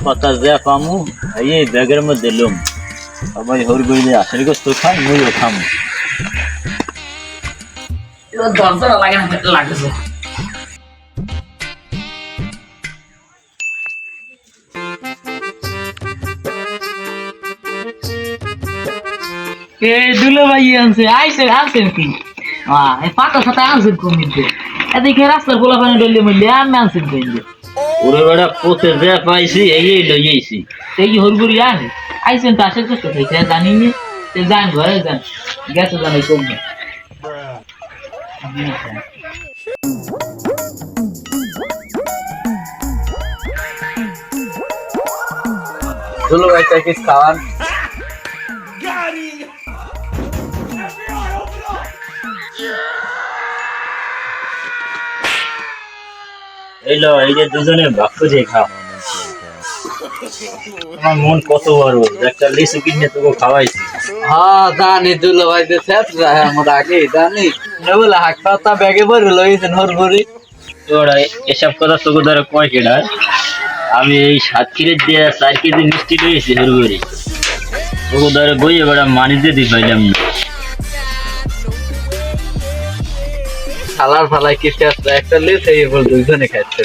পাতা যা পামু এই ব্যাগের মধ্যে লুম সবাই হরগইলে আসলে গোস্ত খাই মুইও খামু দরজা লাগে না লাগছে দুলো ভাই আনছে আনছেন কি এই পাতা সাথে আনছেন কমিতে এদিকে রাস্তার পোলা পানি ডলে মইলে আমি আনছেন কইলে ওরে বেড়া পোতে যা পাইছি এই লইয়েছি এই যে হরগুড়ি আনে আইছেন তো আসে কষ্ট খাইছে জানি নি তে যান ঘরে যান গেছে জানাই কমবে দুলো ভাই চা কিস খাওয়ান এই যে দুজনে ভাগ করে খাও আমার মন কত বড় একটা লিচু কিনে তোকে খাওয়াইছি হ্যাঁ জানি দুলো ভাই যে শেষ যায় আমার আগে জানি বলে হাক পাতা ব্যাগে ভরে লইছেন হরভরি তোরা এসব কথা তোকে ধরে কয় কেডা আমি এই 7 কেজি দিয়ে 4 কেজি মিষ্টি লইছি হরগরি তোকে ধরে বইয়ে বেড়া মানি দিয়ে দিই পাইলাম না খালার ফালাই কিসে একটা লেস এই বল দুইজনে খাচ্ছে